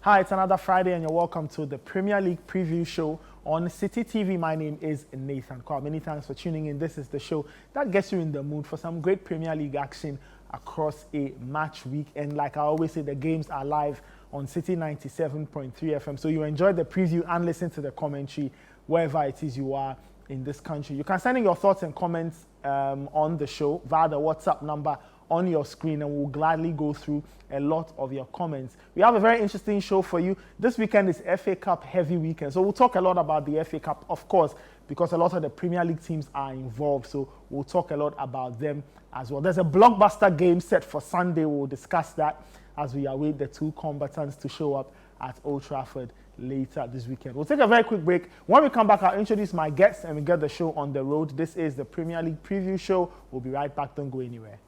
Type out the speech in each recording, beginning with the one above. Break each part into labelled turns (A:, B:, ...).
A: Hi, it's another Friday and you're welcome to the Premier League preview show on Citi TV. My name is Nathan Kwao. Many thanks for tuning in. This is the show that gets you in the mood for some great Premier League action across a match week. And like I always say, the games are live on Citi 97.3 FM. So you enjoy the preview and listen to the commentary wherever it is you are in this country. You can send in your thoughts and comments on the show via the WhatsApp number on your screen, and we'll gladly go through a lot of your comments. We have a very interesting show for you. This weekend is FA Cup heavy weekend, so we'll talk a lot about the FA Cup, of course, because a lot of the Premier League teams are involved, so we'll talk a lot about them as well. There's a blockbuster game set for Sunday. We'll discuss that as we await the two combatants to show up at Old Trafford later this weekend. We'll take a very quick break. When we come back, I'll introduce my guests and we get the show on the road. This is the Premier League preview show. We'll be right back. Don't go anywhere.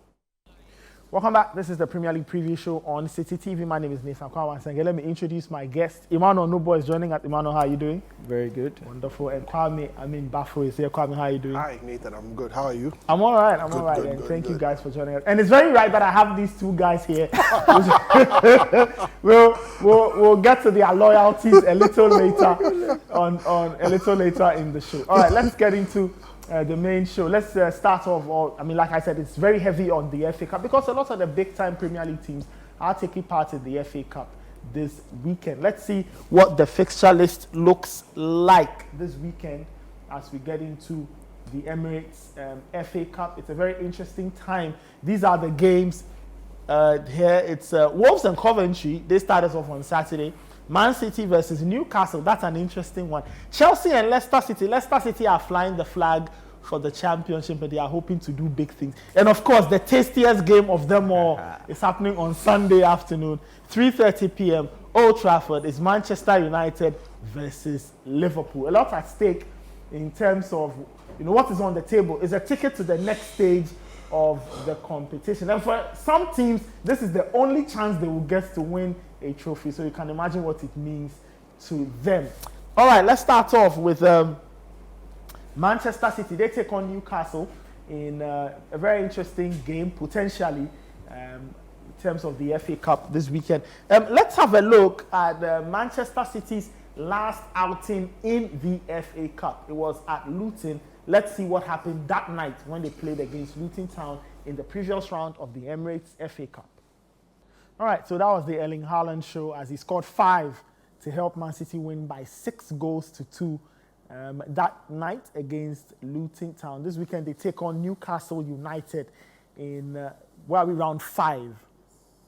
A: Welcome back. This is the Premier League preview show on Citi TV. My name is Nathan Kwao. Once again, let me introduce my guest. Emmanuel Nubo is joining us. Emmanuel, how are you doing?
B: Very good.
A: Wonderful. And Kwame Bafo is here. Kwame, how are you doing?
C: Hi, Nathan. I'm good. How are you?
A: I'm all right. I'm all right. And thank you guys for joining us. And it's very right that I have these two guys here. we'll get to their loyalties a little later a little later in the show. All right, let's get into the main show. Let's start off. Like I said, it's very heavy on the FA Cup because a lot of the big-time Premier League teams are taking part in the FA Cup this weekend. Let's see what the fixture list looks like this weekend as we get into the Emirates FA Cup. It's a very interesting time. These are the games here. It's Wolves and Coventry. They started off on Saturday. Man City versus Newcastle. That's an interesting one. Chelsea and Leicester City. Leicester City are flying the flag for the championship, but they are hoping to do big things. And of course, the tastiest game of them all is happening on Sunday afternoon, 3:30 p.m. Old Trafford. Is Manchester United versus Liverpool. A lot at stake in terms of what is on the table. Is a ticket to the next stage of the competition. And for some teams, this is the only chance they will get to win a trophy. So you can imagine what it means to them. All right, let's start off with Manchester City. They take on Newcastle in a very interesting game, potentially, in terms of the FA Cup this weekend. Let's have a look at Manchester City's last outing in the FA Cup. It was at Luton. Let's see what happened that night when they played against Luton Town in the previous round of the Emirates FA Cup. All right, so that was the Erling Haaland show as he scored 5 to help Man City win by 6-2 that night against Luton Town. This weekend they take on Newcastle United in, where are we, round 5?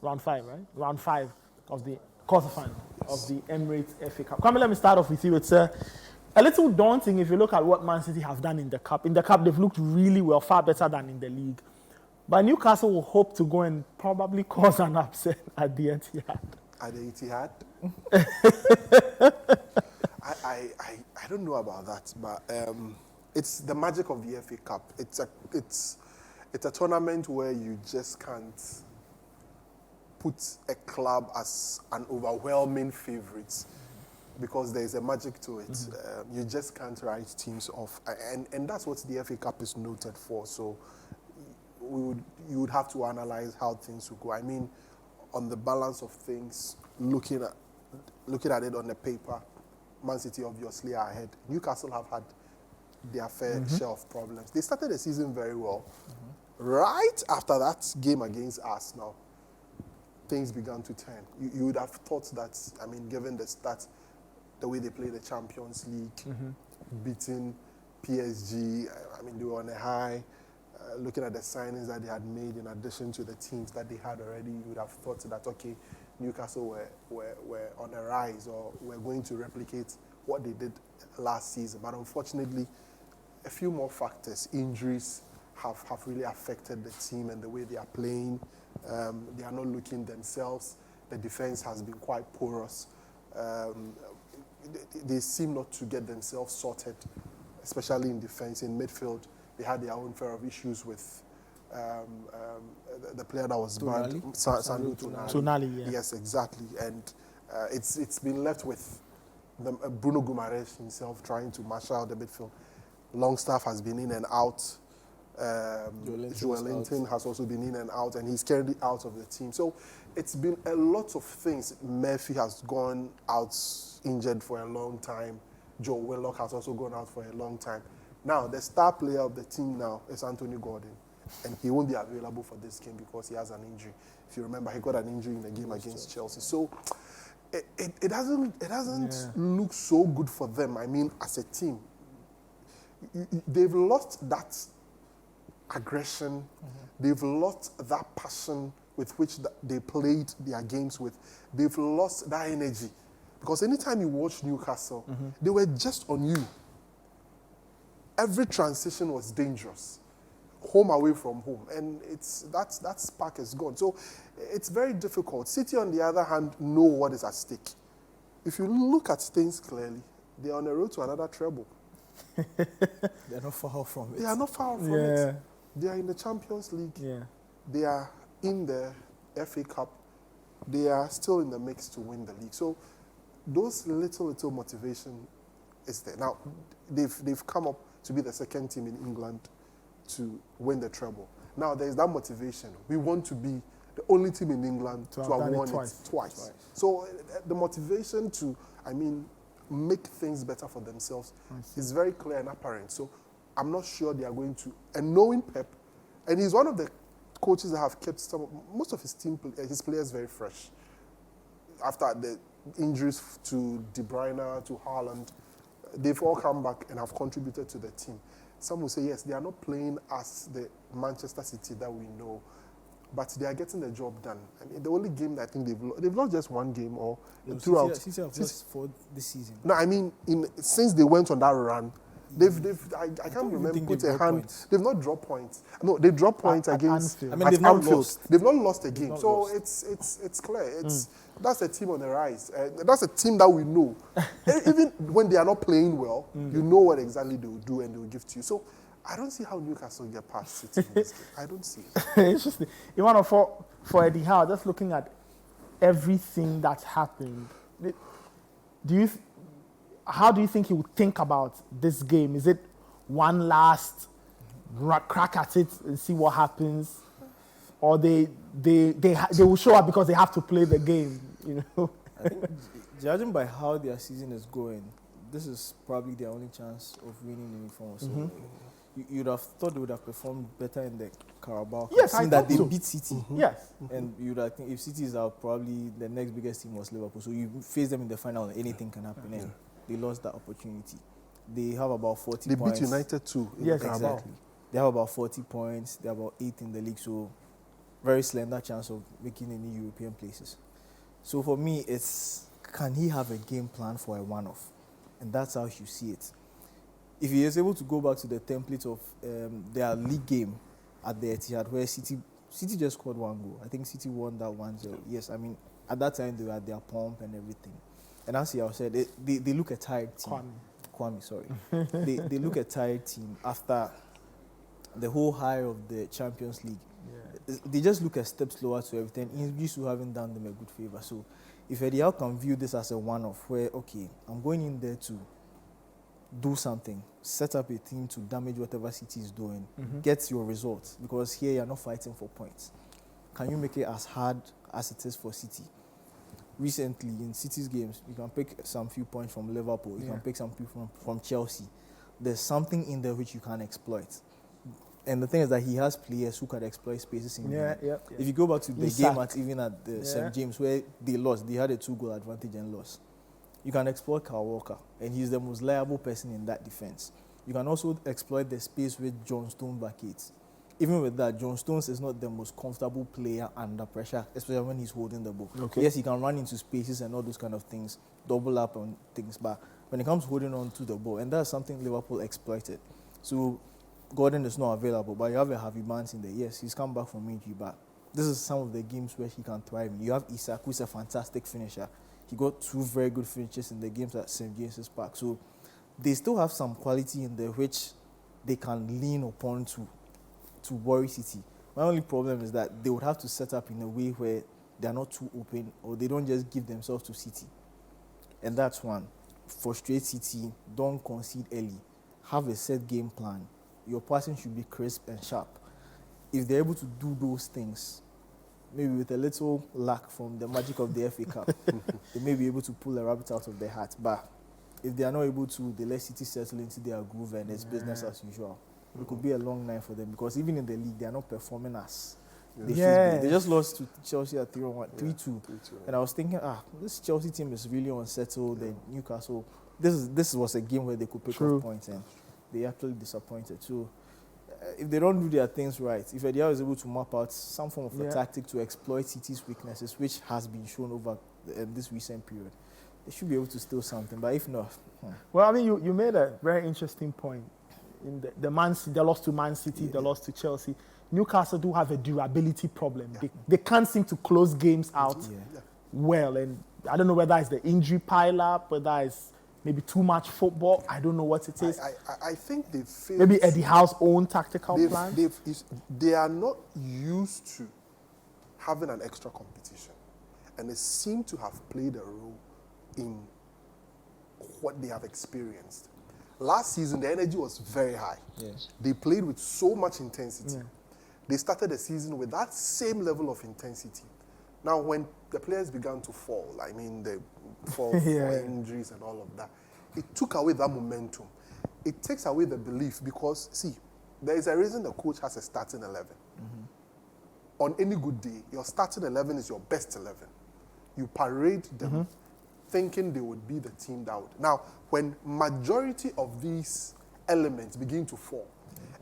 A: Round 5, right? Round 5 of the quarterfinal of the Emirates FA Cup. Kwame, let me start off with you. It's a little daunting if you look at what Man City have done in the Cup. In the Cup, they've looked really well, far better than in the league. But Newcastle will hope to go and probably cause an upset at the Etihad.
C: At the Etihad? I don't know about that, but it's the magic of the FA Cup. It's a tournament where you just can't put a club as an overwhelming favourite because there's a magic to it. Mm-hmm. You just can't write teams off, and that's what the FA Cup is noted for. So you would have to analyze how things will go. I mean, on the balance of things, looking at it on the paper, Man City obviously are ahead. Newcastle have had their fair share of problems. They started the season very well. Mm-hmm. Right after that game against Arsenal, things began to turn. You would have thought that, given the stats, the way they play the Champions League, beating PSG, they were on a high. Looking at the signings that they had made in addition to the teams that they had already, you would have thought that, okay, Newcastle were on a rise or were going to replicate what they did last season. But unfortunately, a few more factors, injuries have really affected the team and the way they are playing. They are not looking themselves. The defense has been quite porous. They seem not to get themselves sorted, especially in defense. In midfield, they had their own fair of issues with the player that was banned, Sandu
A: Tonali. Yeah.
C: Yes, exactly. And it's been left with Bruno Guimaraes himself trying to marshal the midfield. Longstaff has been in and out. Joelinton has also been in and out, and he's currently out of the team. So it's been a lot of things. Murphy has gone out injured for a long time. Joe Willock has also gone out for a long time. Now, the star player of the team now is Anthony Gordon, and he won't be available for this game because he has an injury. If you remember, he got an injury in the game against Chelsea. So it doesn't look so good for them. I mean, as a team, they've lost that aggression. They've lost that passion with which they played their games with. They've lost that energy. Because anytime you watch Newcastle, they were just on you. Every transition was dangerous. Home away from home. And that spark is gone. So it's very difficult. City, on the other hand, know what is at stake. If you look at things clearly, they are on the road to another treble.
B: They're not far from it.
C: They are not far from it. They are in the Champions League.
A: Yeah.
C: They are in the FA Cup. They are still in the mix to win the league. So those little motivation is there. Now, they've come up to be the second team in England to win the treble. Now, there's that motivation. We want to be the only team in England to have won it twice. So the motivation to, make things better for themselves is very clear and apparent. So I'm not sure they are going to. And knowing Pep, and he's one of the coaches that have kept most of his players very fresh. After the injuries to De Bruyne, to Haaland, they've all come back and have contributed to the team. Some will say, yes, they are not playing as the Manchester City that we know, but they are getting the job done. I mean, the only game that I think they've lost just one game or throughout.
B: City have lost 4 this season.
C: No, I mean, since they went on that run, I can't remember, put a hand. Points. They've not dropped points. No, they dropped points against
B: Anfield. They've not lost.
C: They've not lost a game. So it's clear. That's a team on the rise. That's a team that we know. Even when they are not playing well, you know what exactly they will do and they will give to you. So I don't see how Newcastle get past City in this game. I don't see it.
A: Interesting. For Eddie Howe, just looking at everything that's happened, how do you think he would think about this game? Is it one last crack at it and see what happens, or they will show up because they have to play the game?
B: I think, judging by how their season is going, this is probably their only chance of winning in uniform. So you'd have thought they would have performed better in the Carabao Cup,
A: yes, I
B: that they
A: so.
B: beat City.
A: Yes.
B: And you'd have think if City is out, probably the next biggest team was Liverpool. So you face them in the final, and anything can happen. And they lost that opportunity. They have about 40 points.
C: They beat United too.
A: Yes,
B: exactly. They have about 40 points. They're about 8th in the league. So very slender chance of making any European places. So for me, it's can he have a game plan for a one-off? And that's how you see it. If he is able to go back to the template of their league game at the Etihad, where City just scored 1 goal. I think City won that 1-0. Yes, at that time they were at their pump and everything. And as you said, they look a tired team. Kwame, sorry. they look a tired team after the whole high of the Champions League. Yeah. They just look a step slower to everything. Injuries who haven't done them a good favor. So if Eddie Howe can view this as a one-off, where, okay, I'm going in there to do something, set up a team to damage whatever City is doing, get your results, because here you're not fighting for points. Can you make it as hard as it is for City? Recently, in City's games, you can pick some few points from Liverpool, you can pick some people from Chelsea. There's something in there which you can exploit. And the thing is that he has players who can exploit spaces in the game. If you go back to the game at the St. James where they lost, they had a 2-goal advantage and lost. You can exploit Kyle Walker, and he's the most liable person in that defense. You can also exploit the space with John Stones vacates. Even with that, John Stones is not the most comfortable player under pressure, especially when he's holding the ball. Okay. Yes, he can run into spaces and all those kind of things, double up on things, but when it comes to holding on to the ball, and that's something Liverpool exploited. So Gordon is not available, but you have a Harvey Barnes in there. Yes, he's come back from injury, but this is some of the games where he can thrive. You have Isak, who's a fantastic finisher. He got 2 very good finishes in the games at St. James's Park. So they still have some quality in there which they can lean upon to worry City. My only problem is that they would have to set up in a way where they are not too open, or they don't just give themselves to City. And that's one. Frustrate City, don't concede early. Have a set game plan. your passing should be crisp and sharp. If they're able to do those things, maybe with a little luck from the magic of the FA Cup, they may be able to pull a rabbit out of their hat. But if they are not able to, they let Citi settle into their groove and it's business as usual. It could be a long night for them because even in the league, they are not performing as they should be. They just lost to Chelsea at 3-2. And I was thinking, this Chelsea team is really unsettled. And Newcastle, this was a game where they could pick up points, and they actually disappointed. So if they don't do their things right, if Eddie Howe is able to map out some form of a tactic to exploit City's weaknesses, which has been shown over this recent period, they should be able to steal something. But if not...
A: Well, I mean, you made a very interesting point. In the loss to Man City, the loss to Chelsea. Newcastle do have a durability problem. They can't seem to close games out well. And I don't know whether it's the injury pile-up, whether it's maybe too much football. I don't know what it is.
C: I think they've failed.
A: Maybe Eddie Howe's own tactical plan.
C: They are not used to having an extra competition. And they seem to have played a role in what they have experienced. Last season, the energy was very high. They played with so much intensity. They started the season with that same level of intensity. Now, when the players began to fall, I mean, they fall for injuries and all of that, it took away that momentum. It takes away the belief because, see, there is a reason the coach has a starting 11. On any good day, your starting 11 is your best 11. You parade them thinking they would be the team that would. Now, when majority of these elements begin to fall,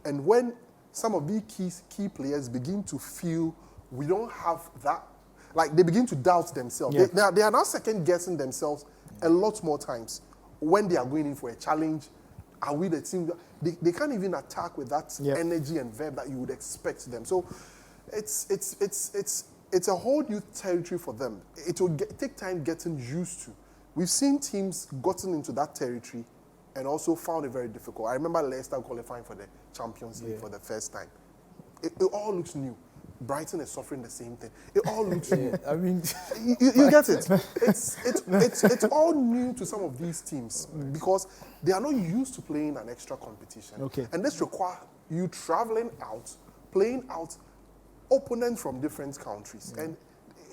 C: and when some of these key players begin to feel we don't have that, like they begin to doubt themselves. They are now second-guessing themselves a lot more times when they are going in for a challenge. Are we the team? They can't even attack with that energy and verve that you would expect them. So it's a whole new territory for them. It will take time getting used to. We've seen teams gotten into that territory and also found it very difficult. I remember Leicester qualifying for the Champions League for the first time. It all looks new. Brighton is suffering the same thing. It all looks new.
B: I mean,
C: you get it. It's all new to some of these teams because they are not used to playing an extra competition. And this requires you traveling out, playing out opponents from different countries. And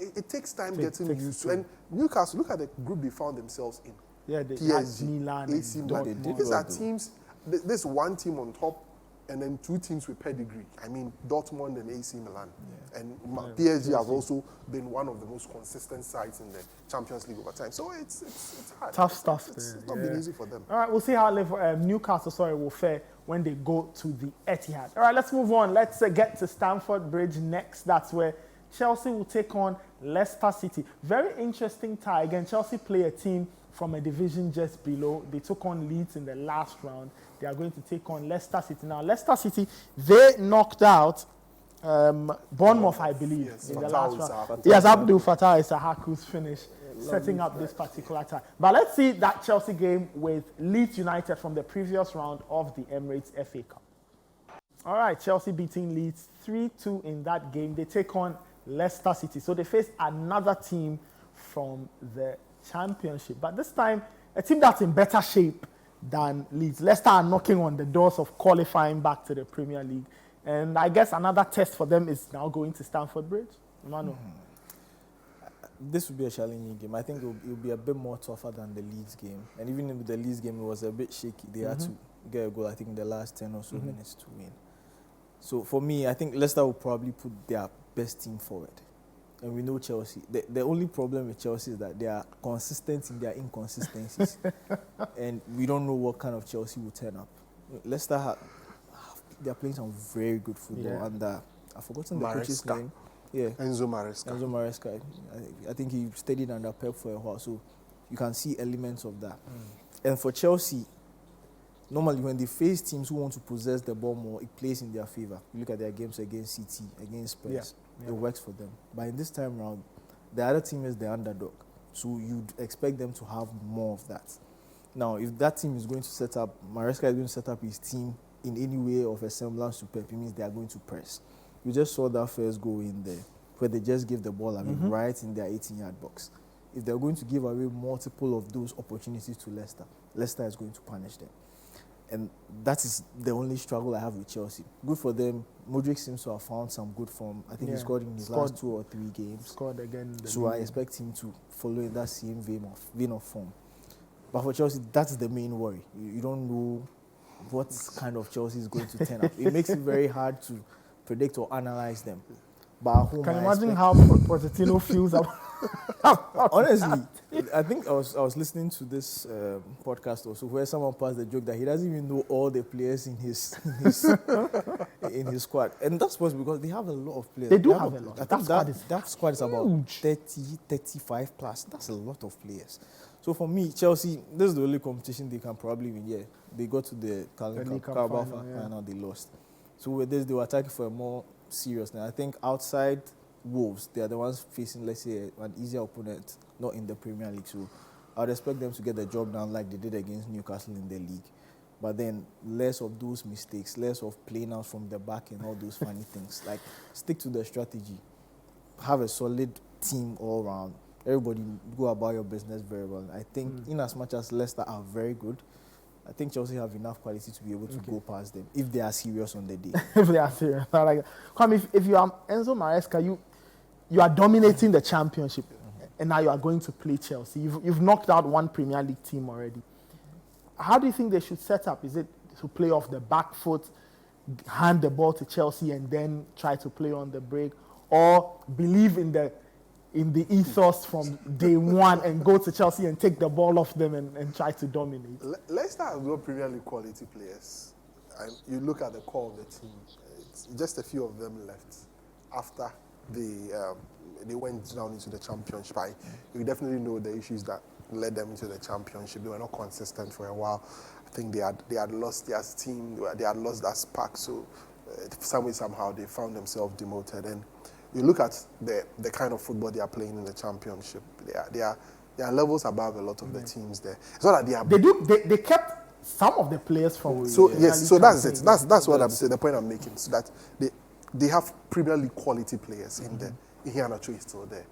C: it takes time getting used to. And Newcastle, look at the group they found themselves in. PSG,
A: Milan,
C: AC Milan. These are teams, this one team on top, and then two teams with pedigree. I mean, Dortmund and AC Milan. And PSG has also been one of the most consistent sides in the Champions League over time. So it's hard.
A: Tough stuff.
C: It's not been easy for them.
A: All right, we'll see how Newcastle will fare when they go to the Etihad. All right, let's move on. Let's get to Stamford Bridge next. That's where Chelsea will take on Leicester City. Very interesting tie. Again, Chelsea play a team from a division just below. They took on Leeds in the last round. They are going to take on Leicester City. Now, Leicester City, they knocked out Bournemouth, I believe, in the last round. Yes, Abdul Fattah Isahaku's finish, setting up this particular tie. But let's see that Chelsea game with Leeds United from the previous round of the Emirates FA Cup. All right, Chelsea beating Leeds 3-2 in that game. They take on Leicester City. So they face another team from the Championship. But this time, a team that's in better shape than Leeds. Leicester are knocking on the doors of qualifying back to the Premier League. And I guess another test for them is now going to Stamford Bridge. Emmanuel.
B: This will be a challenging game. I think it will be a bit more tougher than the Leeds game. And even in the Leeds game, it was a bit shaky. They had to get a goal, I think, in the last 10 or so minutes to win. So for me, I think Leicester will probably put their best team forward. And we know Chelsea. The only problem with Chelsea is that they are consistent in their inconsistencies. And we don't know what kind of Chelsea will turn up. Leicester, they are playing some very good football. And I've forgotten the coach's name.
C: Enzo Maresca.
B: I think he studied under Pep for a while. So you can see elements of that. And for Chelsea, normally when they face teams who want to possess the ball more, it plays in their favor. You look at their games against City, against Spurs. It works for them. But in this time round, the other team is the underdog. So you'd expect them to have more of that. Now, if that team is going to set up, Maresca is going to set up his team in any way of a semblance to Pep, it means they are going to press. You just saw that first goal in there, where they just give the ball away right in their 18-yard box. If they're going to give away multiple of those opportunities to Leicester, Leicester is going to punish them. And that is the only struggle I have with Chelsea. Good for them. Modric seems to have found some good form. I think he scored in his last 2 or 3 games.
A: Scored again.
B: So I expect him to follow in that same vein of form. But for Chelsea, that's the main worry. You don't know what kind of Chelsea is going to turn up. It makes it very hard to predict or analyze them. But at home,
A: can you imagine how Pochettino feels about?
B: Honestly, I think I was listening to this podcast also where someone passed the joke that he doesn't even know all the players in his squad, and that's because they have a lot of players.
A: They do have a lot.
B: I think that squad is about 30, 35 plus. That's a lot of players. So for me, Chelsea, this is the only competition they can probably win. Yeah, they got to the Carabao final, they lost. So with this, they were attacking for a more serious. I think outside Wolves, they are the ones facing, let's say, an easier opponent, not in the Premier League. So I would expect them to get the job done like they did against Newcastle in the league. But then less of those mistakes, less of playing out from the back and all those funny things. Like, stick to the strategy. Have a solid team all around. Everybody go about your business very well. I think in as much as Leicester are very good, I think Chelsea have enough quality to be able to go past them if they are serious on the day.
A: If they are serious. Like, if you are Enzo Maresca, you are dominating the championship, and now you are going to play Chelsea. You've knocked out one Premier League team already. How do you think they should set up? Is it to play off the back foot, hand the ball to Chelsea, and then try to play on the break, or believe in the ethos from day one and go to Chelsea and take the ball off them and try to dominate?
C: Leicester have got Premier League quality players. And you look at the core of the team, it's just a few of them left after they went down into the championship. You definitely know the issues that led them into the championship. They were not consistent for a while. I think they had lost their team, they had lost that spark. So somehow they found themselves demoted. And you look at the kind of football they are playing in the championship. They are levels above a lot of the teams there. It's not that they are.
A: They kept some of the players from.
C: So yes, so that's it. That's what I'm saying. The point I'm making. So that they have Premier League quality players in there. Iheanacho is still there.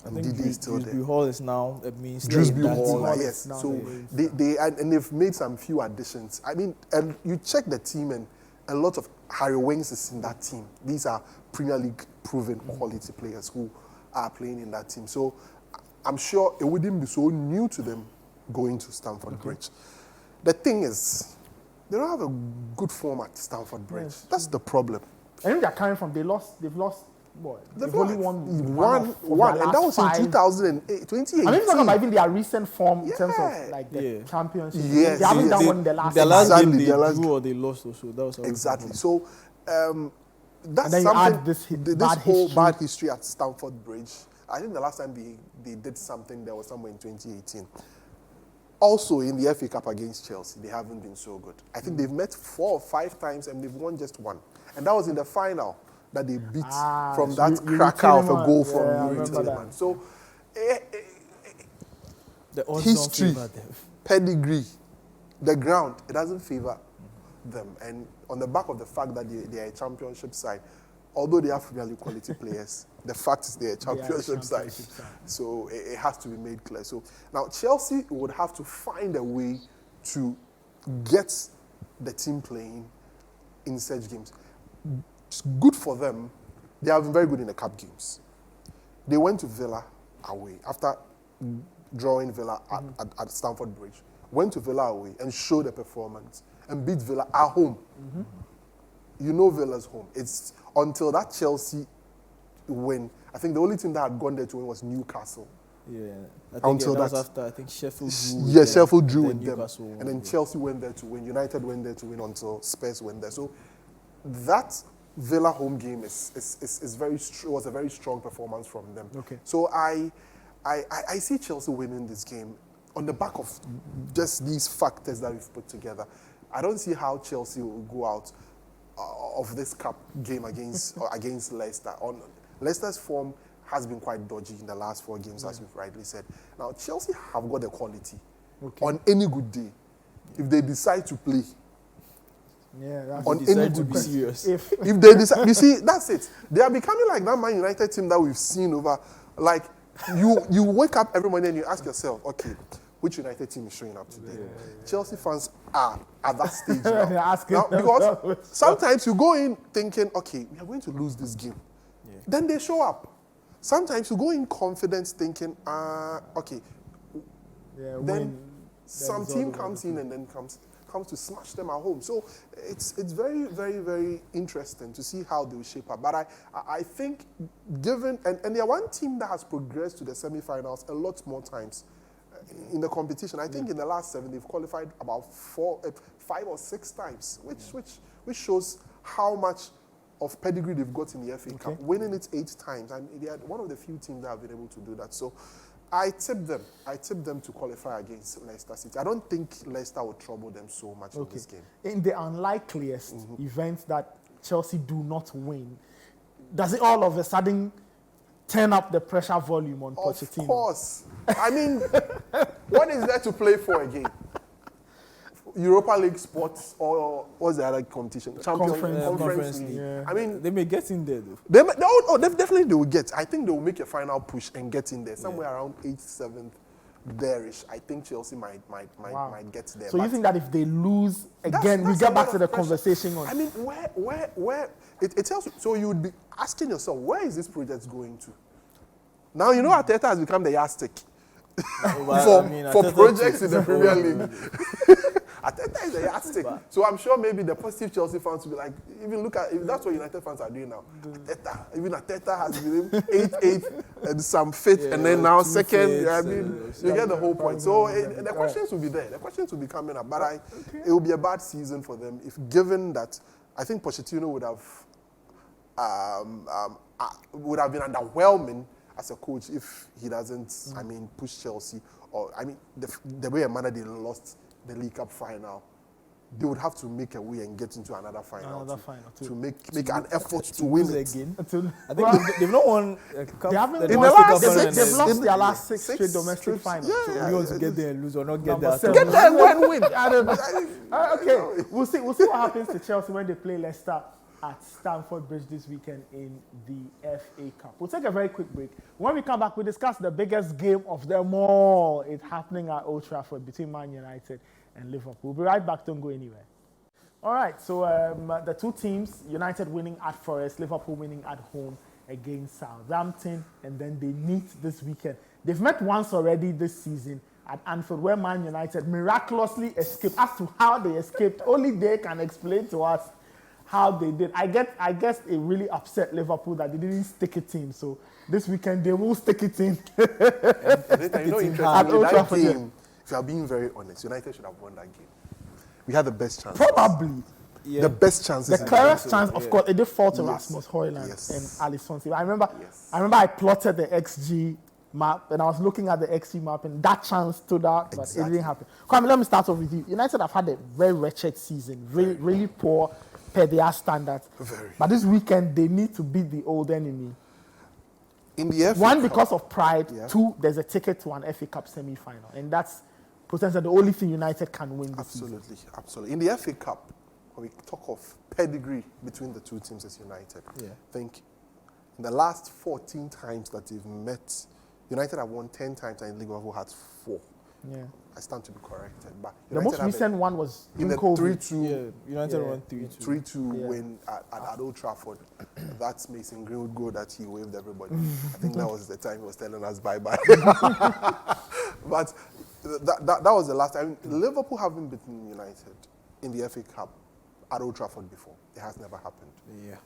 B: I think
C: Didi is still there.
B: Dewsbury Hall is now a means.
C: Dewsbury Hall, yes. So they've made some few additions. I mean, and you check the team, and a lot of Harry Winks is in that team. These are Premier League proven quality players who are playing in that team. So I'm sure it wouldn't be so new to them going to Stamford Bridge. The thing is, they don't have a good form at Stamford Bridge. Yes. That's the problem.
A: I think they're coming from, they've lost what? They've only won
C: one, and that was in 2018.
A: I mean, talking about even their recent form in terms of like the championship.
C: Yes.
A: They haven't done one in the last
B: game they drew or they lost also. That was
C: exactly. So that's
A: and then
C: something.
A: This
C: whole bad history at Stamford Bridge. I think the last time they did something there was somewhere in 2018. Also in the FA Cup against Chelsea, they haven't been so good. I think they've met 4 or 5 times and they've won just one. And that was in the final that they beat from that cracker of a goal from Yuri Tillman. So
B: the
C: history, pedigree, the ground, it doesn't favor them. And on the back of the fact that they are a championship side, although they have Premier League quality players, the fact is they're a championship side. So it has to be made clear. So now Chelsea would have to find a way to get the team playing in such games. It's good for them. They have been very good in the cup games. They went to Villa away after drawing Villa at Stamford Bridge. Went to Villa away and showed a performance and beat Villa at home. You know Villa's home. It's until that Chelsea win. I think the only team that had gone there to win was Newcastle.
B: Yeah, I think that was after I think Sheffield drew.
C: Yeah, Sheffield drew with them, and then
B: yeah.
C: Chelsea went there to win. United went there to win until Spurs went there. So that Villa home game was a very strong performance from them.
A: Okay.
C: So I see Chelsea winning this game on the back of just these factors that we've put together. I don't see how Chelsea will go out of this cup game against Leicester. Leicester's form has been quite dodgy in the last 4 games, as you've rightly said. Now, Chelsea have got the quality on any good day. If they decide to play, on any good day.
B: Serious.
C: If they decide, you see, that's it. They are becoming like that Man United team that we've seen over. Like, you wake up every morning and you ask yourself, okay, which United team is showing up today. Chelsea fans are at that stage now.
A: They're asking
C: Now, because
A: themselves.
C: sometimes you go in thinking, okay, we are going to lose this game. Then they show up. Sometimes you go in confidence thinking, okay, then some team comes in and then comes to smash them at home. So it's very, very, very interesting to see how they will shape up. But I think given, and they're one team that has progressed to the semi-finals a lot more times in the competition. I think in the last 7, they've qualified about 5 or 6 times, which shows how much of pedigree they've got in the FA Cup, winning it 8 times. And they are one of the few teams that have been able to do that. So I tip them to qualify against Leicester City. I don't think Leicester will trouble them so much in this game.
A: In the unlikeliest event that Chelsea do not win, does it all of a sudden turn up the pressure volume on Pochettino?
C: Of course. I mean, what is there to play for again? Europa League spots or what's the other competition? Conference League.
B: Yeah.
C: I mean,
B: they may get in there though.
C: Definitely they will get. I think they will make a final push and get in there somewhere around 8th, 7th, there-ish. I think Chelsea might get there.
A: So you think that if they lose again, we
C: that's
A: get
C: a
A: back
C: lot
A: to
C: of
A: the
C: pressure.
A: conversation on?
C: I mean, where it tells you. So you would be asking yourself, where is this project going to? Now you know Arteta has become the yardstick for projects in the Premier League. Arteta is a yardstick. So I'm sure maybe the positive Chelsea fans will be like, even look at, if that's what United fans are doing now. Arteta has been 8th and some 5th and then now 2nd. I mean, you get the whole point. So the questions will be there. The questions will be coming up. But it will be a bad season for them if given that I think Pochettino would have been underwhelming as a coach if he doesn't, push Chelsea. Or, the way a manner they lost the League Cup final, they would have to make a way and get into another final to make an effort to win it.
B: Again. I think they've not won a cup.
A: They haven't
C: In
A: won
C: the last
A: six.
C: six,
A: They've lost their last 6
C: six
A: straight domestic
C: trips.
A: finals.
C: Yeah,
B: So you want to get there and lose or not get
A: Number
B: there?
A: 7.
C: Get there and go and win.
A: I don't know. Okay, we'll see what happens to Chelsea when they play Leicester at Stamford Bridge this weekend in the FA Cup. We'll take a very quick break. When we come back, we'll discuss the biggest game of them all. It's happening at Old Trafford between Man United and Liverpool. We'll be right back. Don't go anywhere. All right, so the two teams, United winning at Forest, Liverpool winning at home against Southampton, and then they meet this weekend. They've met once already this season at Anfield, where Man United miraculously escaped. As to how they escaped, only they can explain to us how they did. I guess it really upset Liverpool that they didn't stick it in. So this weekend they will stick it in.
C: Interestingly, that game, if you are being very honest, United should have won that game. We had the best chance.
A: Probably.
B: Yeah.
C: The best chances.
A: The clearest chance, of course, it did fall to Rasmus Højlund and Alisson. I remember I plotted the XG map and I was looking at the XG map and that chance stood out, but it didn't happen. Kwame, let me start off with you. United have had a very wretched season, really poor per their standards. But this weekend, they need to beat the old enemy.
C: In the FA
A: One,
C: Cup,
A: because of pride. 2, there's a ticket to an FA Cup semi-final. And that's potentially the only thing United can win this season.
C: Absolutely. In the FA Cup, when we talk of pedigree between the two teams as United, I think in the last 14 times that they've met, United have won 10 times and Liverpool has 4.
A: Yeah.
C: I stand to be corrected. But
A: The most recent one was
C: in the
A: COVID.
C: 3-2
B: United won 3-2.
C: 3-2 win at Old Trafford. That's Mason Greenwood goal that he waved everybody. I think that was the time he was telling us bye-bye. But that was the last time. Liverpool haven't beaten United in the FA Cup at Old Trafford before. It has never happened.
B: Yeah.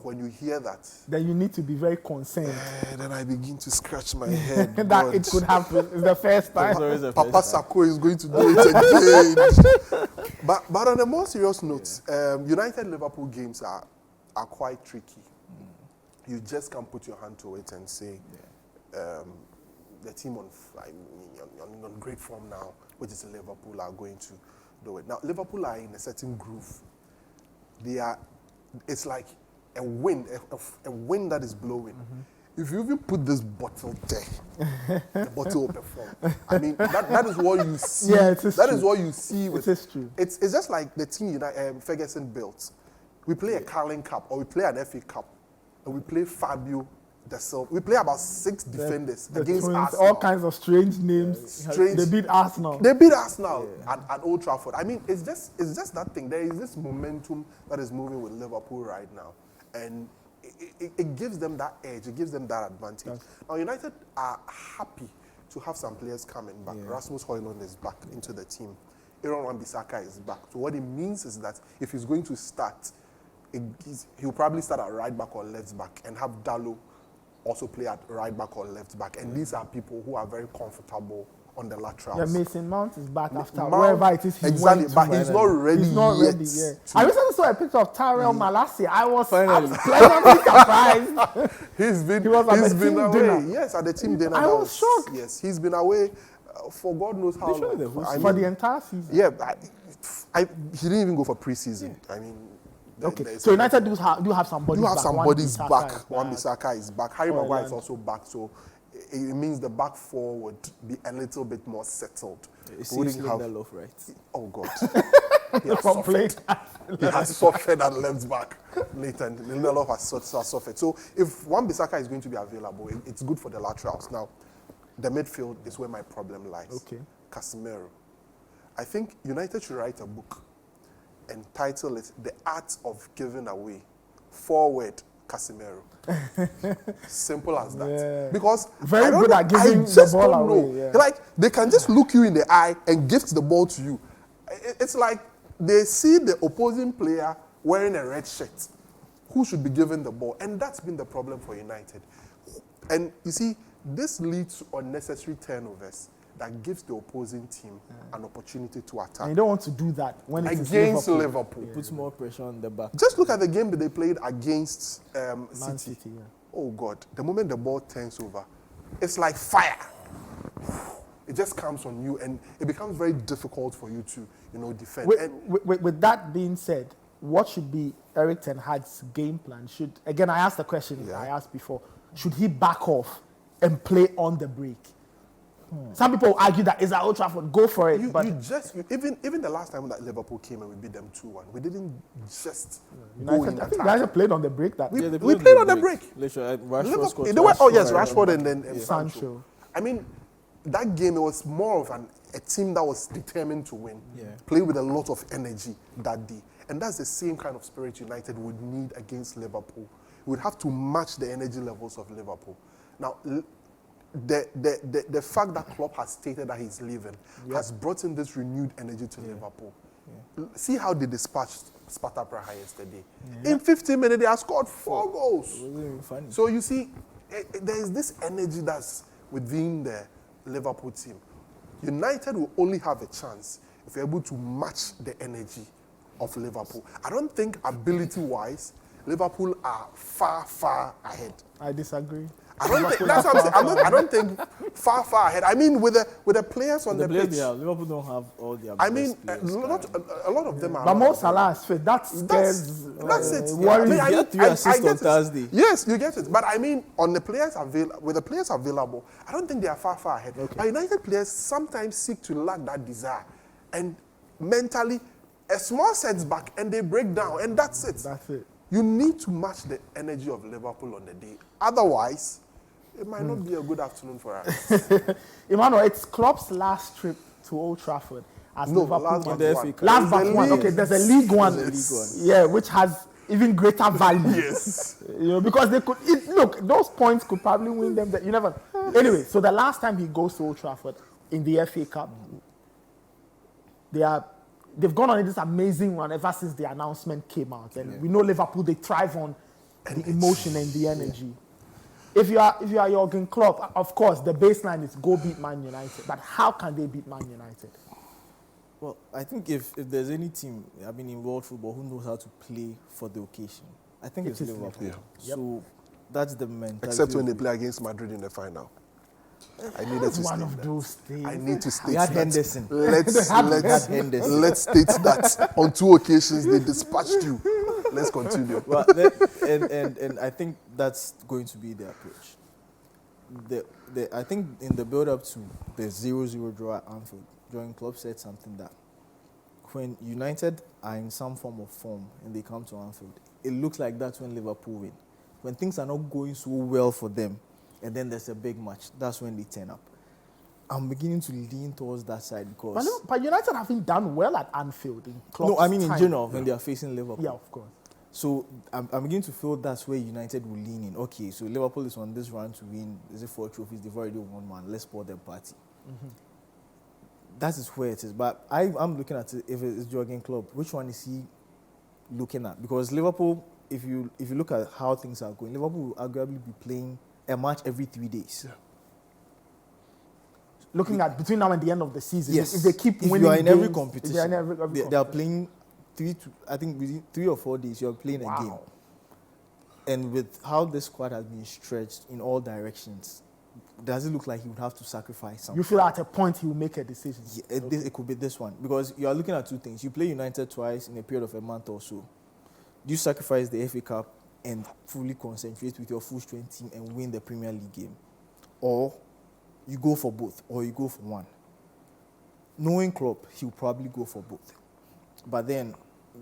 C: When you hear that,
A: then you need to be very concerned
C: then I begin to scratch my head.
A: that it could happen. It's the first time.
C: Papa Sako is going to do it again. But on a more serious note, United-Liverpool games are quite tricky. You just can't put your hand to it and say the team on great form now, which is Liverpool, are going to do it. Now, Liverpool are in a certain groove. It's like a wind that is blowing. If you even put this bottle there, the bottle will perform. I mean, that is what you see.
A: Yeah, it is
C: That
A: true.
C: is what you see.
A: It is true.
C: It's just like the team Ferguson built. We play a Carling Cup or we play an FA Cup and we play Fabio We play about 6 defenders
A: The
C: against
A: twins,
C: Arsenal.
A: all kinds of strange names.
C: Strange.
A: They beat Arsenal.
C: They beat Arsenal at Old Trafford. I mean, it's just that thing. There is this momentum that is moving with Liverpool right now, and it gives them that edge. It gives them that advantage. Now, United are happy to have some players coming back. Rasmus Højlund is back into the team. Aaron Wan-Bissaka is back. So what it means is that if he's going to start, he'll probably start at right back or left back and have Dalot also play at right back or left back. And these are people who are very comfortable on the laterals.
A: Yeah, Mason Mount is back after
C: Mount,
A: wherever it is he
C: exactly,
A: went
C: but
A: to.
C: he's not ready
A: He's not
C: yet.
A: ready, yeah. I recently saw a picture of Tyrell Malacia. I was
B: Finally.
A: pleasantly surprised.
C: He
A: was at the
C: been
A: team
C: away.
A: dinner.
C: Yes, at the team dinner.
A: I
C: that
A: was shocked.
C: Yes, he's been away for God knows how
B: Literally the
C: long.
B: whole
C: I
A: For
C: mean,
A: the entire season.
C: yeah, he didn't even go for pre-season. I mean,
A: Okay, so United do have somebody
C: you have
A: back.
C: somebody's back.
A: Wan-Bissaka
C: Wan-Bissaka is back. Harry
A: Oh,
C: Maguire is
A: London.
C: also back, so it means the back four would be a little bit more settled.
B: It
C: We wouldn't
B: seems
C: have-
B: Lindelof, right?
C: Oh God, he has
A: From playing.
C: suffered. He has suffered at left back. Nathan Lindelof has suffered. So if Wan-Bissaka is going to be available, it's good for the laterals. Now, the midfield is where my problem lies.
A: Okay.
C: Casemiro. I think United should write a book and title it "The Art of Giving Away." Forward Casemiro. Simple as that.
A: Yeah.
C: Because
A: Very
C: I don't
A: good
C: know,
A: at giving
C: I
A: the
C: just
A: ball
C: don't
A: away,
C: know.
A: yeah.
C: Like they can just look you in the eye and gift the ball to you. It's like they see the opposing player wearing a red shirt. Who should be given the ball? And that's been the problem for United. And you see, this leads to unnecessary turnovers that gives the opposing team an opportunity to
A: And
C: attack
A: you don't want to do that when it is
C: against
A: Liverpool.
C: Liverpool.
B: Puts more pressure on the back.
C: Just look at the game that they played against
A: Man
C: Citi.
A: City, yeah.
C: Oh God, the moment the ball turns over, it's like fire. It just comes on you and it becomes very difficult for you to, defend.
A: With that being said, what should be Erik ten Hag's game plan? Again, I asked the question I asked before. Should he back off and play on the break? Some people argue that it's at Old Trafford, go for it. But
C: Even the last time that Liverpool came and we beat them 2-1, we didn't just go
A: United,
C: in
A: I think
C: attack.
A: United played on the break that
C: We
A: day.
C: played on the break.
B: Literally, Rashford
C: Liverpool,
B: scored
C: they were,
B: twice.
C: Rashford and then Sancho.
A: Sancho.
C: I mean, that game, it was more of a team that was determined to win.
B: Yeah.
C: Play with a lot of energy that day. And that's the same kind of spirit United would need against Liverpool. We would have to match the energy levels of Liverpool. Now, the fact that Klopp has stated that he's leaving has brought in this renewed energy to Liverpool. See how they dispatched Sparta Praha yesterday. In 15 minutes, they have scored 4 goals.
B: It wasn't even funny.
C: So you see, there is this energy that's within the Liverpool team. United will only have a chance if you're able to match the energy of Liverpool. I don't think ability-wise, Liverpool are far, far ahead.
A: I disagree.
C: I don't think that's what I'm saying. I don't think far ahead. I mean, with the players on the pitch.
B: Liverpool don't have all their
C: I mean,
B: best players.
C: a lot of them are.
A: But Mo Salah is fit. That scares.
C: That's it.
A: Worries.
B: He had 3 assists on
C: it.
B: Thursday.
C: Yes, you get it. But I mean, with the players available, I don't think they are far ahead. But United players sometimes seek to lack that desire, and mentally, a small setback and they break down, and that's it.
A: That's it.
C: You need to match the energy of Liverpool on the day. Otherwise, it might not be a good afternoon for us.
A: Emmanuel, it's Klopp's last trip to Old Trafford as Liverpool.
C: last
B: In
C: but
B: the
C: one.
B: FA Cup.
A: Last but
C: There's a
A: one.
C: league.
A: Okay, there's a League One.
C: There's a League
A: Yeah, which has even greater value.
C: Yes.
A: Because they could. Look, those points could probably win them. You never. Anyway, so the last time he goes to Old Trafford in the FA Cup, they've gone on this amazing run ever since the announcement came out, and we know Liverpool, they thrive on the emotion and the energy. If you are Jurgen Klopp, of course the baseline is go beat Man United, but how can they beat Man United?
B: Well, I think if there's any team, I mean, in world football who knows how to play for the occasion, I think it's
A: is
B: Liverpool.
C: Liverpool.
B: So that's the mentality.
C: Except when they
B: of-
C: play against Madrid in the final. I needed
A: It's
C: to
A: one
C: state
A: of
C: that.
A: those things.
C: I need to state
B: We had
C: that.
B: Henderson.
C: Let's
B: Henderson.
C: let's state that on 2 occasions they dispatched you. Let's continue.
B: Well, and I think that's going to be the approach. I think in the build-up to the 0-0 draw at Anfield, Jurgen Klopp said something that when United are in some form of form and they come to Anfield, it looks like that's when Liverpool win. when things are not going so well for them, and then there's a big match, that's when they turn up. I'm beginning to lean towards that side because...
A: But United haven't done well at Anfield in Klopp's
B: No, I mean in
A: time.
B: general, when they are facing Liverpool.
A: Yeah, of course.
B: So I'm beginning to feel that's where United will lean in. Okay, so Liverpool is on this run to win. Is it 4 trophies? They've already won one. Let's spoil them party. That is where it is. But I'm looking at it, if it's Jurgen Klopp, which one is he looking at? Because Liverpool, if you look at how things are going, Liverpool will arguably be playing a match every 3 days.
C: Yeah.
A: Looking at between now and the end of the season,
B: Yes.
A: if they keep winning,
B: if you are in
A: games,
B: every competition,
A: they are in every
B: they are playing within 3 or 4 days, you're playing a game. And with how this squad has been stretched in all directions, does it look like he would have to sacrifice something?
A: You feel at a point he will make a decision.
B: Yeah, it could be this one. Because you are looking at 2 things. You play United twice in a period of a month or so. Do you sacrifice the FA Cup and fully concentrate with your full strength team and win the Premier League game? Or you go for both, or you go for one? Knowing Klopp, he'll probably go for both. But then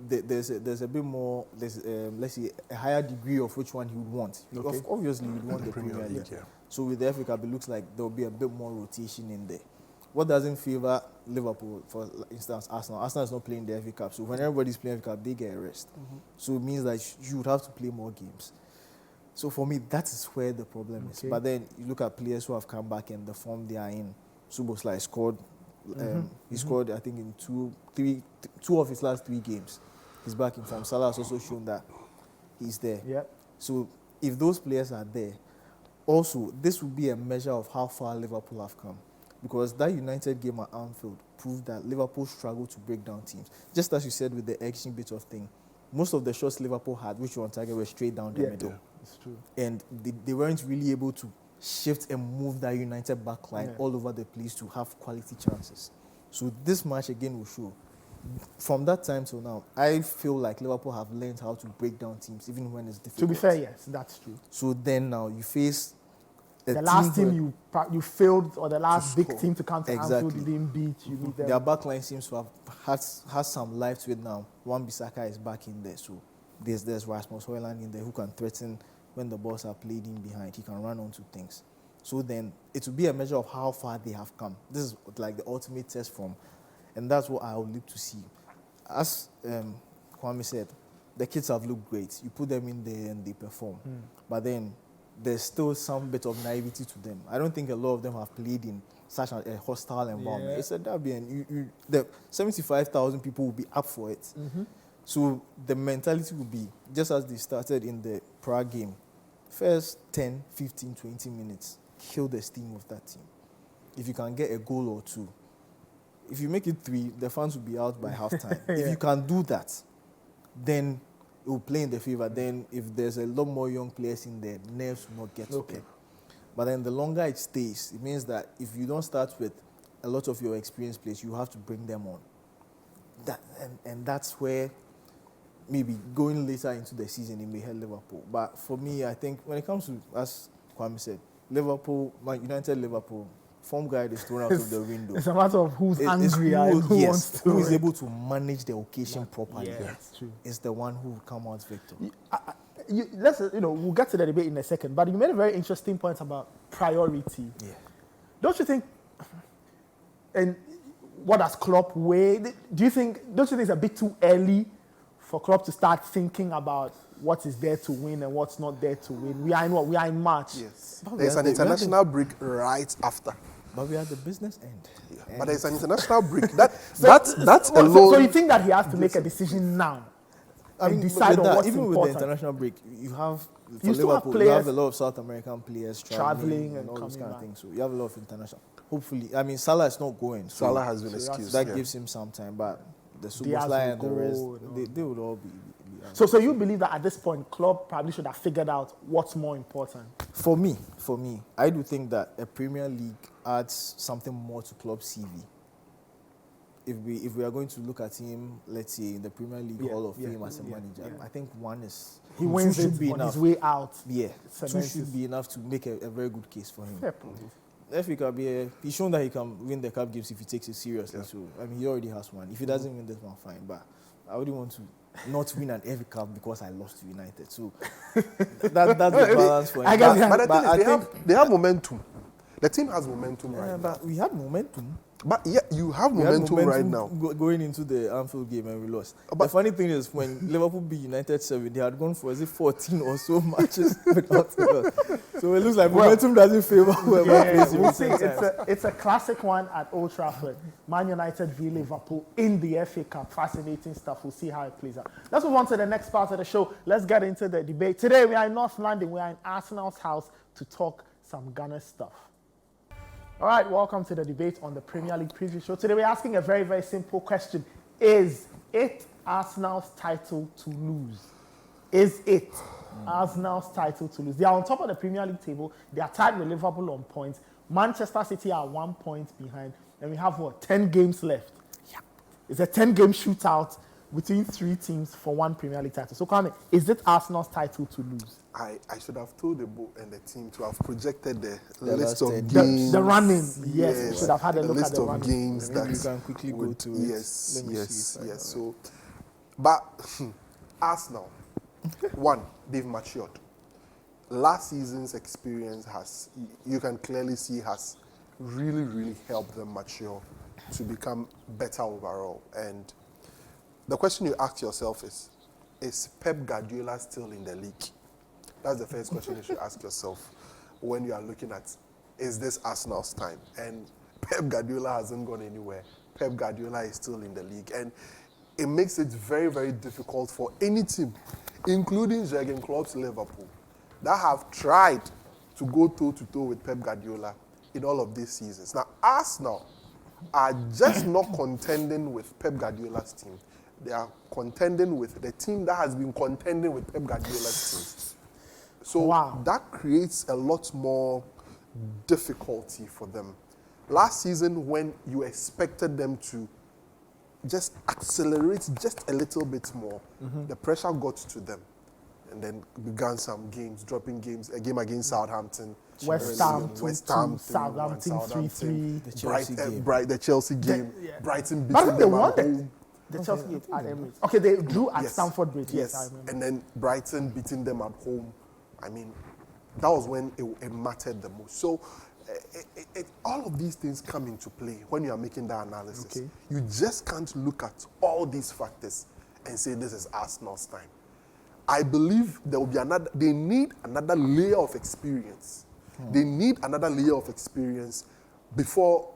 B: there's a bit more, let's say, a higher degree of which one he would want.
A: Okay.
B: Obviously, you'd want the Premier League.
C: Yeah.
B: So with the FA Cup, it looks like there will be a bit more rotation in there. What doesn't favor Liverpool, for instance, Arsenal? Arsenal is not playing the FA Cup. So when everybody's playing FA Cup, they get a rest. So it means that you would have to play more games. So for me, that is where the problem is. But then you look at players who have come back and the form they are in. Szoboszlai scored. He scored, I think, in two of his last 3 games. He's back in form. Salah has also shown that he's there.
A: Yep.
B: So if those players are there, also, this will be a measure of how far Liverpool have come. Because that United game at Anfield proved that Liverpool struggled to break down teams. Just as you said with the action bit of thing, most of the shots Liverpool had, which were on target, were straight down the middle.
C: Yeah.
A: It's true.
B: And they weren't really able to shift and move that United backline all over the place to have quality chances. So this match again will show. From that time till now, I feel like Liverpool have learned how to break down teams, even when it's difficult.
A: To be fair, yes, that's true.
B: So then now you face
A: The last team you failed, or the last big
C: score.
A: team to come to Anfield, you didn't beat. You beat them.
B: Their backline seems to have has some life to it now. Wan-Bissaka is back in there, so there's Rasmus Højlund in there who can threaten when the balls are played in behind. He can run onto things. So then it will be a measure of how far they have come. This is like the ultimate test from, and that's what I would look to see. As Kwame said, the kids have looked great. You put them in there and they perform, but then there's still some bit of naivety to them. I don't think a lot of them have played in such a hostile environment.
A: Yeah.
B: It's a derby, and the 75,000 people will be up for it. So the mentality will be, just as they started in the Prague game, first 10, 15, 20 minutes, kill the steam of that team. If you can get a goal or 2, if you make it 3, the fans will be out by halftime. If you can do that, then it will play in the favor. Then if there's a lot more young players in there, nerves will not get to them. But then the longer it stays, it means that if you don't start with a lot of your experienced players, you have to bring them on. And that's where maybe going later into the season, it may help Liverpool. But for me, I think when it comes to, as Kwame said, Liverpool, Man United, Liverpool, form guide is thrown out of the window.
A: It's a matter of who's angry and who wants to.
B: Who is able to manage the occasion properly.
A: Yeah, that's true.
B: Is the one who will come out victor.
A: We'll get to the debate in a second, but you made a very interesting point about priority.
B: Yeah.
A: Don't you think, and what does Klopp weigh? Don't you think it's a bit too early for Klopp to start thinking about what is there to win and what's not there to win? We are in March.
C: Yes. There's an international break right after.
B: But we are at the business end.
C: Yeah. But there's an international break. That's alone.
A: So you think that he has to make a decision now?
B: I mean,
A: decide on what's
B: even
A: important.
B: with the international break, you have for
A: You still have
B: Liverpool, you
A: players
B: have a lot of South American players traveling and all those
A: coming
B: kind of
A: back.
B: things. So you have a lot of international. Hopefully, I mean, Salah is not going. So
C: Salah has been excused.
B: that gives him some time, but the Szoboszlai and the rest, they would all be out.
A: So you believe that at this point, Klopp probably should have figured out what's more important?
B: For me, I do think that a Premier League adds something more to Klopp's CV. If we are going to look at him, let's say in the Premier League Hall of Fame as a manager, I think one is
A: He wins
B: should
A: it
B: be
A: on
B: enough.
A: his way out.
B: Yeah, 2
A: Cements
B: should be enough to make a very good case for him.
A: Fair point.
B: FA Cup, he's shown that he can win the cup games if he takes it seriously. So I mean, he already has one. If he doesn't win this one, fine. But I wouldn't want to not win an FA Cup because I lost to United. So that's the balance for him.
A: I guess,
C: But the thing is, they have momentum. The team has momentum right now.
B: But we had momentum.
C: But yeah, you have momentum right now.
B: Going into the Anfield game and we lost. The funny thing is, when Liverpool beat United 7, they had gone for 14 or so matches without a loss. So it looks like momentum doesn't favor whoever plays in
A: we'll see.
B: recent
A: It's a classic one at Old Trafford. Man United v Liverpool in the FA Cup. Fascinating stuff. We'll see how it plays out. Let's move on to the next part of the show. Let's get into the debate. Today we are in North London. We are in Arsenal's house to talk some Ghana stuff. All right, welcome to the debate on the Premier League preview show. Today we're asking a very, very simple question. Is it Arsenal's title to lose? Is it Arsenal's title to lose? They are on top of the Premier League table. They are tied with Liverpool on points. Manchester City are 1 point behind. And we have, 10 games left. Yeah. It's a 10-game shootout between 3 teams for 1 Premier League title. So, Kwame, is it Arsenal's title to lose?
C: I should have told the board and the team to have projected the list
B: last
C: of
B: 10
C: games.
A: The running, yes. We should have had a look at the
C: list of
A: running.
C: games
B: Maybe
C: that
B: you can quickly go to it.
C: Yes,
B: Let me
C: yes,
B: see if I
C: yes.
B: know
C: So, but Arsenal, one, they've matured. Last season's experience has, you can clearly see, has really, really helped them mature to become better overall. And the question you ask yourself is Pep Guardiola still in the league? That's the first question you should ask yourself when you are looking at, is this Arsenal's time? And Pep Guardiola hasn't gone anywhere. Pep Guardiola is still in the league. And it makes it very, very difficult for any team, including Jurgen Klopp's Liverpool, that have tried to go toe-to-toe with Pep Guardiola in all of these seasons. Now, Arsenal are just not contending with Pep Guardiola's team. They are contending with the team that has been contending with Pep Guardiola's team. So that creates a lot more difficulty for them. Last season, when you expected them to just accelerate just a little bit more, the pressure got to them. And then began some games, dropping games, a game against Southampton.
A: West Ham 2-2, Southampton 3-3.
C: The Chelsea game. Brighton beating
A: But they
C: them
A: won
C: at home.
A: the Chelsea game at Emirates. Okay, they drew at Stamford Bridge. Yes, I remember.
C: And then Brighton beating them at home. I mean, that was when it mattered the most. So all of these things come into play when you are making that analysis.
A: Okay.
C: You just can't look at all these factors and say this is Arsenal's time. I believe there will be they need another layer of experience. They need another layer of experience before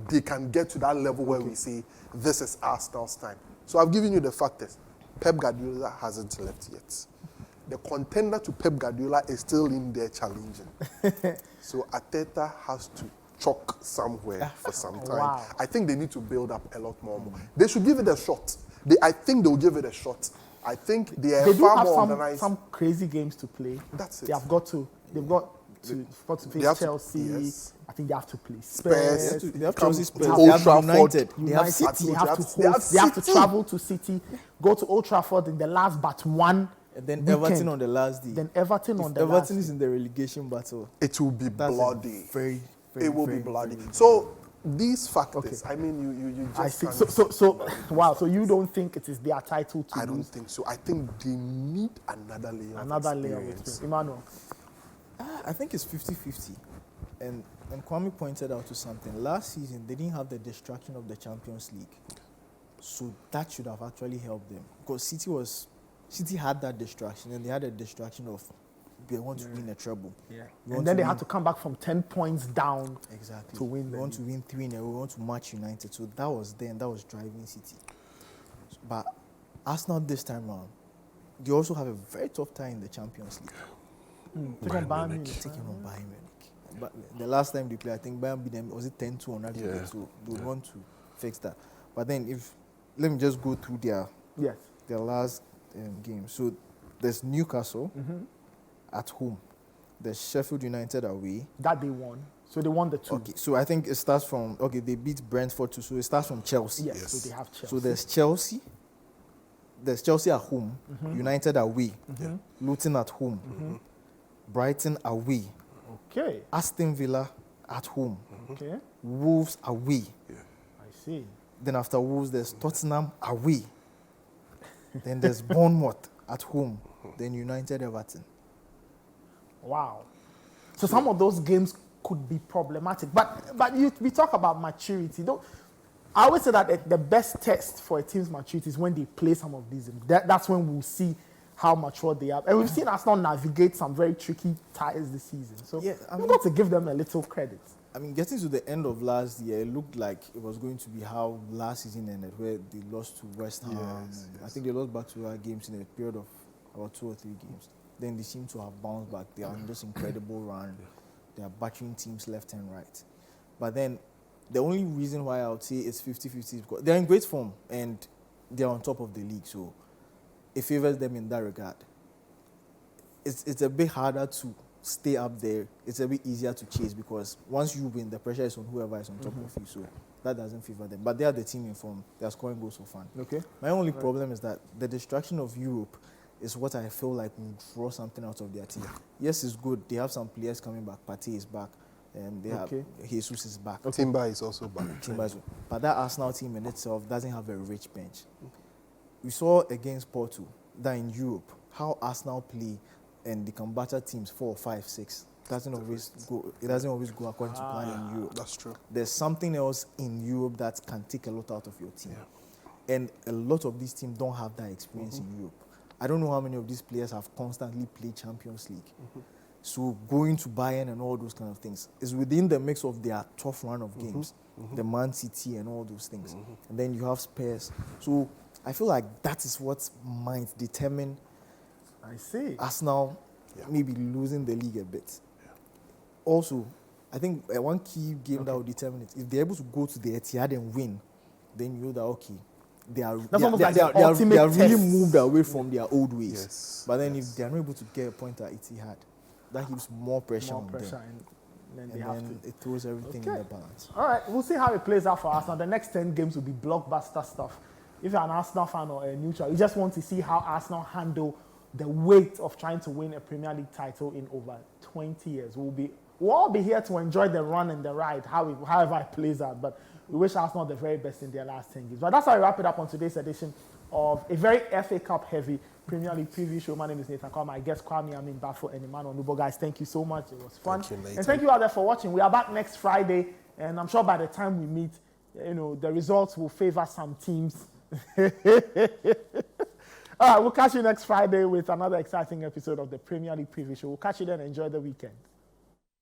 C: they can get to that level where we say this is Arsenal's time. So I've given you the factors. Pep Guardiola hasn't left yet. The contender to Pep Guardiola is still in there challenging. So Arteta has to chalk somewhere for some time.
A: Wow.
C: I think they need to build up a lot more. They should give it a shot. I think they'll give it a shot. I think they are
A: They do
C: far
A: have
C: more organized.
A: some crazy games to play.
C: That's it.
A: They've got to face Chelsea.
C: yes.
A: I think they have to play
C: Spurs.
B: They have
C: Come
B: Chelsea,
C: to
B: Spurs,
C: Old
B: they have
C: Trafford.
B: United, they have
A: United,
B: City.
A: they have to
C: they have
A: host. They have to
C: City.
A: travel to City, go to Old Trafford in the last but one.
B: And then
A: weekend.
B: Everton on the last day.
A: Then Everton
B: If
A: on the
B: Everton
A: last.
B: is in the relegation battle,
C: It will be
B: that's
C: bloody.
B: very,
C: It will
B: very,
C: be bloody.
B: very-
C: So these factors, I mean, you just
A: I see.
C: can't-
A: So wow. So you don't think it is their title to
C: I don't
A: lose?
C: think so. I think they need another layer
A: Another
C: of
A: layer of
C: experience.
A: experience. Emmanuel.
B: I think it's 50-50. And Kwame pointed out to something. Last season, they didn't have the distraction of the Champions League. So that should have actually helped them. Because City had that distraction, and they had a distraction of they want to win a treble.
A: Yeah.
B: We
A: And
B: want
A: then
B: to
A: they
B: win-
A: had to come back from 10 points down.
B: Exactly.
A: to win
B: We
A: the
B: want to win 3 in a row. We want to match United. So that was driving City. But Arsenal this time round, they also have a very tough time in the Champions League.
A: Take on Bayern Munich.
B: Taking on Bayern Munich. But the last time they played, I think Bayern beat them, was it 10-2 on aggregate?
C: Yeah.
B: So they would want to fix that. But then let me just go through their
A: Yes.
B: last game. So there's Newcastle at home. There's Sheffield United away.
A: That they won. So they won the 2.
B: Okay, so I think it starts from, they beat Brentford too, so it starts from Chelsea.
A: Yes.
C: Yes.
A: So they have Chelsea.
B: So there's Chelsea at home, United away, Luton at home, Brighton away,
A: Okay.
B: Aston Villa at home,
A: Okay.
B: Wolves away.
A: I see.
B: Then after Wolves, there's Tottenham away. Then there's Bournemouth at home. Then United Everton.
A: Wow. So some of those games could be problematic. But we talk about maturity. I always say that the best test for a team's maturity is when they play some of these. That's when we'll see how mature they are. And we've seen Arsenal navigate some very tricky ties this season. So
B: Yeah,
A: we've got to give them a little credit.
B: I mean, getting to the end of last year, it looked like it was going to be how last season ended, where they lost to West Ham.
C: Yes.
B: I think they lost back-to-back games in a period of about 2 or 3 games. Then they seem to have bounced back. They are on this incredible run. They are battering teams left and right. But then the only reason why I would say it's 50-50 is because they're in great form and they're on top of the league. So it favors them in that regard. It's a bit harder to stay up there. It's a bit easier to chase because once you win, the pressure is on whoever is on top of you. So that doesn't favor them. But they are the team in form. They are scoring goals for fun.
A: Okay.
B: My only problem is that the distraction of Europe is what I feel like will draw something out of their team. Yes, it's good. They have some players coming back. Partey is back. They have Jesus is back.
C: Timber is also back.
B: Timber is, but that Arsenal team in itself doesn't have a rich bench. We saw against Porto that in Europe, how Arsenal play and they can batter teams 4, 5, 6. It doesn't always go according to plan in Europe.
C: That's true.
B: There's something else in Europe that can take a lot out of your team. Yeah. And a lot of these teams don't have that experience in Europe. I don't know how many of these players have constantly played Champions League. So going to Bayern and all those kind of things is within the mix of their tough run of games, the Man City and all those things. And then you have Spurs. So I feel like that is what might determine Arsenal maybe losing the league a bit. Yeah. Also, I think one key game that will determine it, if they're able to go to the Etihad and win, then you know that, okay, they are really moved away from their old ways.
C: Yes.
B: But then if they are not able to get a point at Etihad, that gives more pressure on them.
A: And
B: then it throws everything in the balance.
A: All right, we'll see how it plays out for Arsenal. The next 10 games will be blockbuster stuff. If you're an Arsenal fan or a neutral, you just want to see how Arsenal handle the weight of trying to win a Premier League title in over 20 years. We'll all be here to enjoy the run and the ride, however it plays out. But we wish Arsenal the very best in their last 10 games. But that's how we wrap it up on today's edition of a very FA Cup heavy Premier League preview show. My name is Nathan Kwame. My guest Kwame Amin Bafo and Emmanuel Nubo. Guys, thank you so much. It was fun.
C: Thank you,
A: and thank you out there for watching. We are back next Friday, and I'm sure by the time we meet, the results will favor some teams. All right, we'll catch you next Friday with another exciting episode of the Premier League preview show. We'll catch you then. Enjoy the weekend.